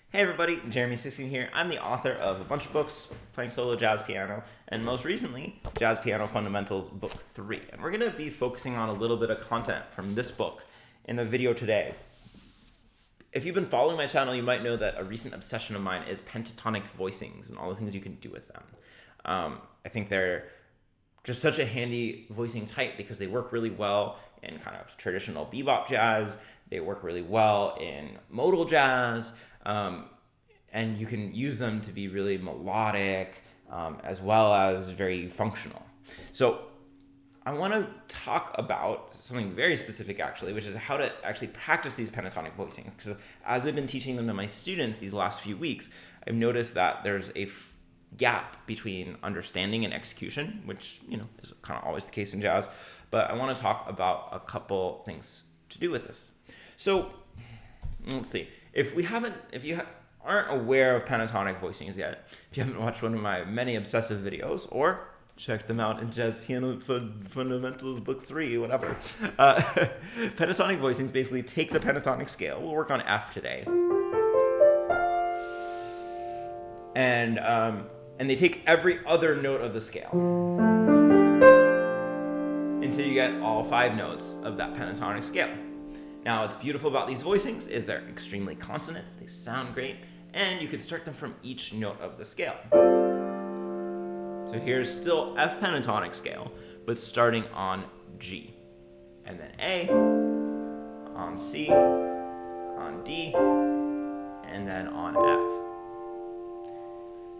Hey everybody, Jeremy Siskind here. I'm the author of a bunch of books playing solo jazz piano, and most recently, Jazz Piano Fundamentals Book 3. And we're going to be focusing on a little bit of content from this book in the video today. If you've been following my channel, you might know that a recent obsession of mine is pentatonic voicings and all the things you can do with them. I think they're just such a handy voicing type because they work really well in kind of traditional bebop jazz. They work really well in modal jazz. And you can use them to be really melodic, as well as very functional. So I want to talk about something very specific, actually, which is how to actually practice these pentatonic voicings. Because as I've been teaching them to my students these last few weeks, I've noticed that there's a gap between understanding and execution, which, is kind of always the case in jazz. But I want to talk about a couple things to do with this. So let's see. If you aren't aware of pentatonic voicings yet, if you haven't watched one of my many obsessive videos, or check them out in Jazz Piano Fundamentals Book 3, whatever. Pentatonic voicings basically take the pentatonic scale. We'll work on F today. And they take every other note of the scale until you get all 5 notes of that pentatonic scale. Now, what's beautiful about these voicings is they're extremely consonant, they sound great, and you can start them from each note of the scale. So here's still F pentatonic scale, but starting on G, and then A, on C, on D, and then on F.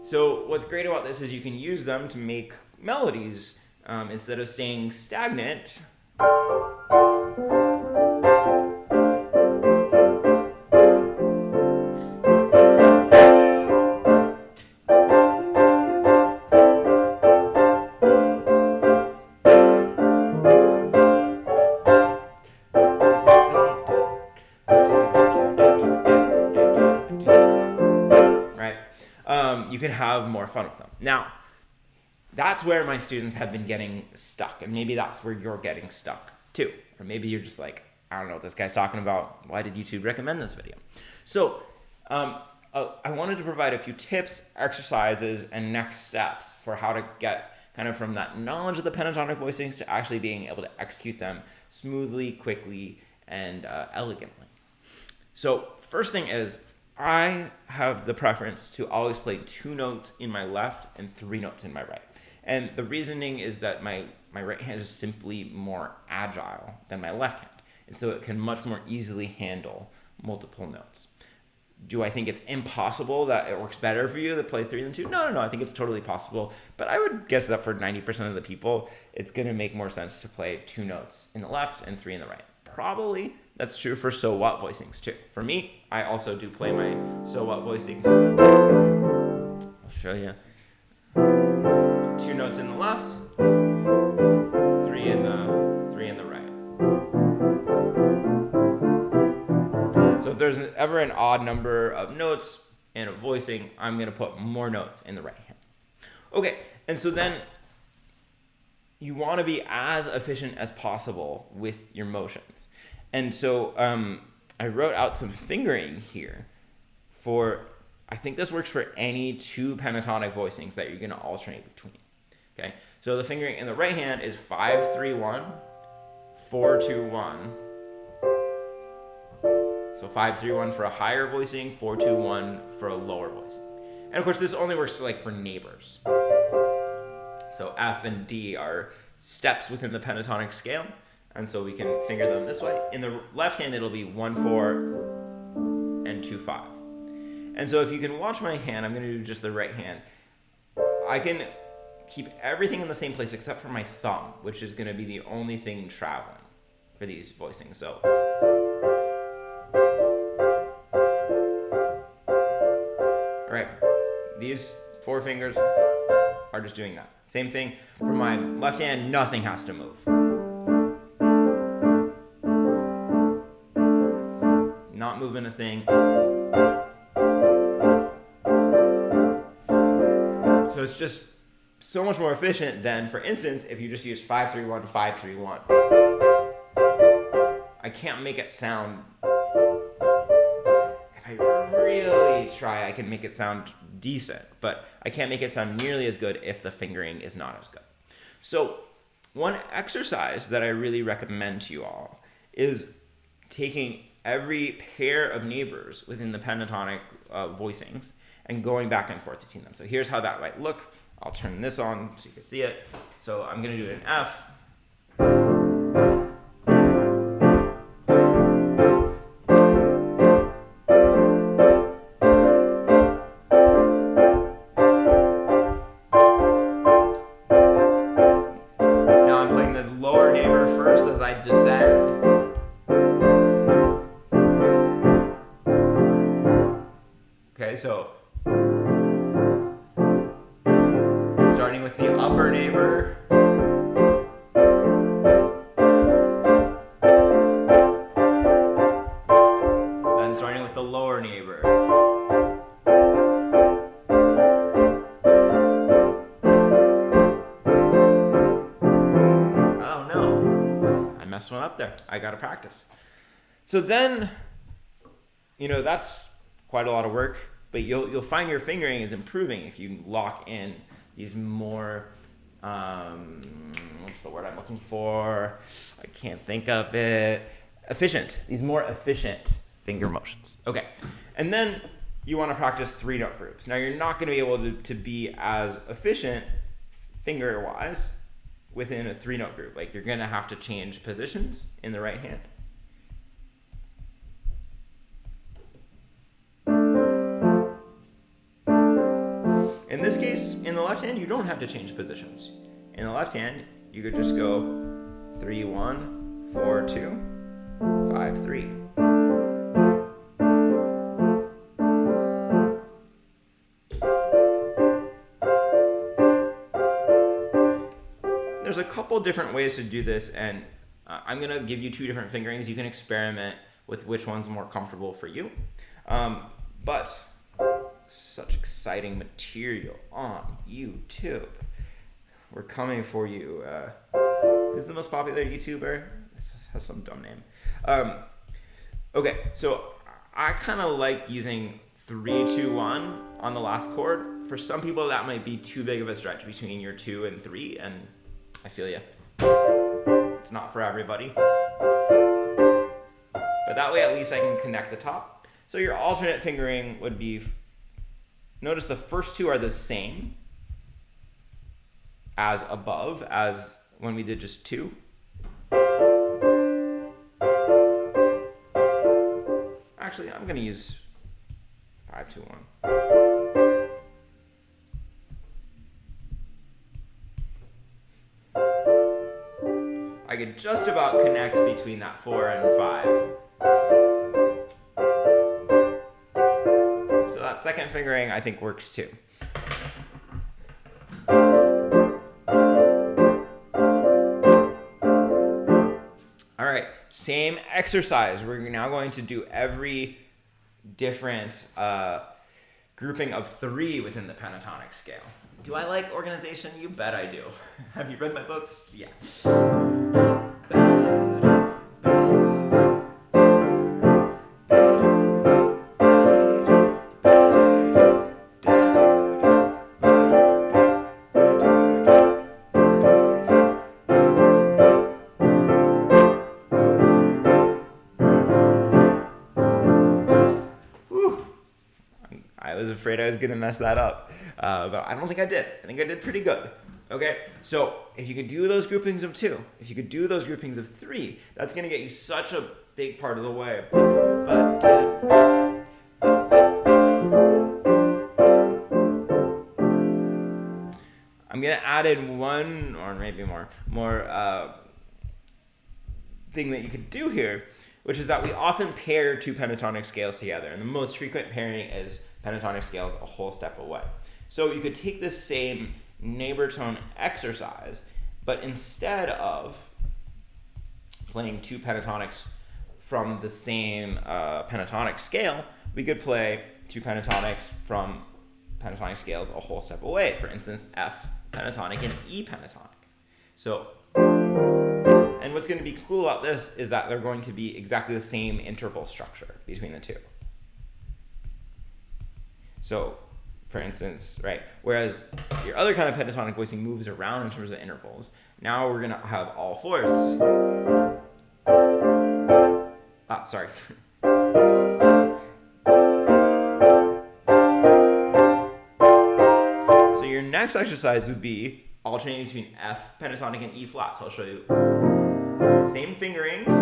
So what's great about this is you can use them to make melodies instead of staying stagnant. You can have more fun with them. Now, that's where my students have been getting stuck, and maybe that's where you're getting stuck too. Or maybe you're just like, I don't know what this guy's talking about. Why did YouTube recommend this video? So I wanted to provide a few tips, exercises, and next steps for how to get kind of from that knowledge of the pentatonic voicings to actually being able to execute them smoothly, quickly, and elegantly. So first thing is, I have the preference to always play 2 notes in my left and 3 notes in my right. And the reasoning is that my right hand is simply more agile than my left hand. And so it can much more easily handle multiple notes. Do I think it's impossible that it works better for you to play 3 than 2? No. I think it's totally possible. But I would guess that for 90% of the people, it's going to make more sense to play 2 notes in the left and 3 in the right. Probably that's true for so what voicings too. For me, I also do play my so what voicings. I'll show you. 2 notes in the left, 3 in the right. So if there's ever an odd number of notes in a voicing, I'm going to put more notes in the right hand. Okay, and so then you want to be as efficient as possible with your motions. And so I wrote out some fingering here I think this works for any 2 pentatonic voicings that you're going to alternate between. Okay, so the fingering in the right hand is 5-3-1, 4-2-1. So 5-3-1 for a higher voicing, 4-2-1 for a lower voicing. And of course, this only works like for neighbors. So F and D are steps within the pentatonic scale, and so we can finger them this way. In the left hand, it'll be 1-4 and 2-5. And so if you can watch my hand, I'm going to do just the right hand. I can keep everything in the same place except for my thumb, which is going to be the only thing traveling for these voicings. So all right, these 4 fingers are just doing that. Same thing for my left hand, nothing has to move. Not moving a thing. So it's just so much more efficient than, for instance, if you just use 5-3-1, 5-3-1. I can't make it sound. If I really try, I can make it sound decent, but I can't make it sound nearly as good if the fingering is not as good. So one exercise that I really recommend to you all is taking every pair of neighbors within the pentatonic voicings and going back and forth between them. So here's how that might look. I'll turn this on so you can see it. So I'm going to do it in F. Now I'm playing the lower neighbor first as I descend. Okay, so starting with the upper neighbor. Then starting with the lower neighbor. Oh no, I messed one up there. I gotta practice. So then, that's quite a lot of work, but you'll find your fingering is improving if you lock in these more, what's the word I'm looking for? I can't think of it. Efficient. These more efficient finger motions. Okay. And then you want to practice 3-note groups. Now you're not going to be able to be as efficient finger-wise within a 3-note group. Like you're going to have to change positions in the right hand. In this case, in the left hand, you don't have to change positions. In the left hand, you could just go 3-1, 4-2, 5-3. There's a couple different ways to do this, and I'm going to give you 2 different fingerings. You can experiment with which one's more comfortable for you. But such exciting material on YouTube. We're coming for you. Who's the most popular YouTuber? This has some dumb name. Okay, so I kind of like using 3-2-1 on the last chord. For some people, that might be too big of a stretch between your 2 and 3, and I feel you. It's not for everybody. But that way, at least I can connect the top. So your alternate fingering would be, notice the first 2 are the same as above, as when we did just 2. Actually, I'm going to use 5-2-1. I could just about connect between that 4 and 5. So that second fingering, I think, works too. All right, same exercise. We're now going to do every different grouping of 3 within the pentatonic scale. Do I like organization? You bet I do. Have you read my books? Yeah. I was afraid I was going to mess that up, but I don't think I did. I think I did pretty good. Okay, so if you could do those groupings of 2, if you could do those groupings of 3, that's going to get you such a big part of the way. I'm going to add in one, or maybe more thing that you could do here, which is that we often pair 2 pentatonic scales together, and the most frequent pairing is pentatonic scales a whole step away. So you could take this same neighbor tone exercise, but instead of playing 2 pentatonics from the same pentatonic scale, we could play 2 pentatonics from pentatonic scales a whole step away. For instance, F pentatonic and E pentatonic. So, and what's going to be cool about this is that they're going to be exactly the same interval structure between the 2. So, for instance, right, whereas your other kind of pentatonic voicing moves around in terms of intervals, now we're going to have all fourths. Sorry. So your next exercise would be alternating between F pentatonic and E flat. So I'll show you. Same fingerings.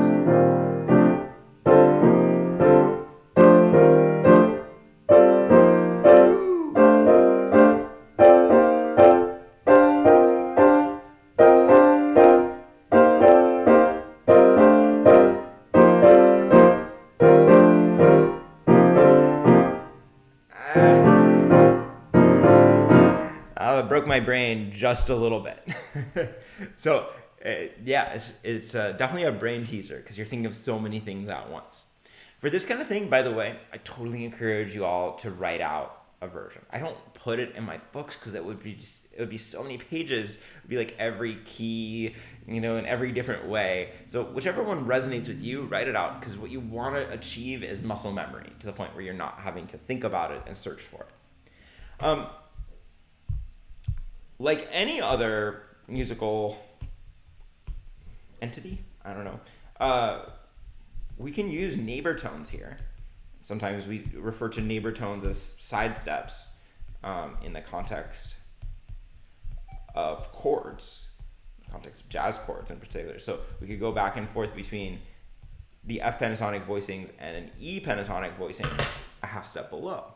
It broke my brain just a little bit. So yeah, it's definitely a brain teaser because you're thinking of so many things at once. For this kind of thing, by the way, I totally encourage you all to write out a version. I don't put it in my books because it would be so many pages. It would be like every key, in every different way. So whichever one resonates with you, write it out, because what you want to achieve is muscle memory to the point where you're not having to think about it and search for it. Like any other musical entity, I don't know, we can use neighbor tones here. Sometimes we refer to neighbor tones as side steps in the context of chords, context of jazz chords in particular. So we could go back and forth between the F pentatonic voicings and an E pentatonic voicing a half step below.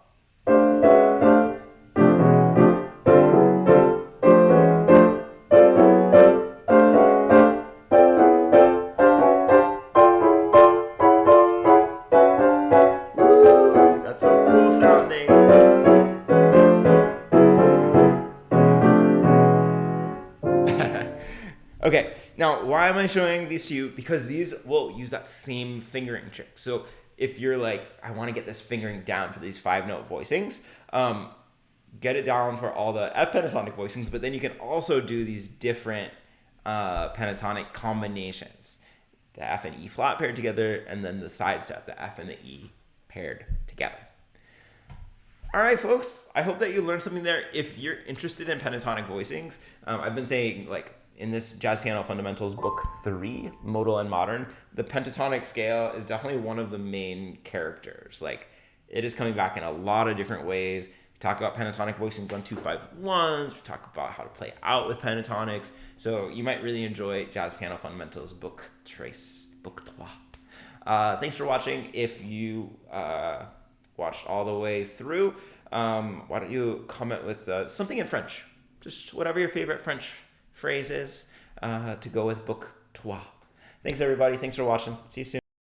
That's so cool sounding. Okay, now why am I showing these to you? Because these will use that same fingering trick. So if you're like, I want to get this fingering down for these 5-note voicings, get it down for all the F pentatonic voicings, but then you can also do these different pentatonic combinations. The F and E flat paired together, and then the side step, the F and the E paired together. All right, folks, I hope that you learned something there. If you're interested in pentatonic voicings, I've been saying, like, in this Jazz Piano Fundamentals Book 3, Modal and Modern, the pentatonic scale is definitely one of the main characters. Like, it is coming back in a lot of different ways. We talk about pentatonic voicings on 2-5-1s. We talk about how to play out with pentatonics. So you might really enjoy Jazz Piano Fundamentals Book 3. Thanks for watching. If you watched all the way through, why don't you comment with something in French? Just whatever your favorite French phrase is to go with Book 3. Thanks, everybody. Thanks for watching. See you soon.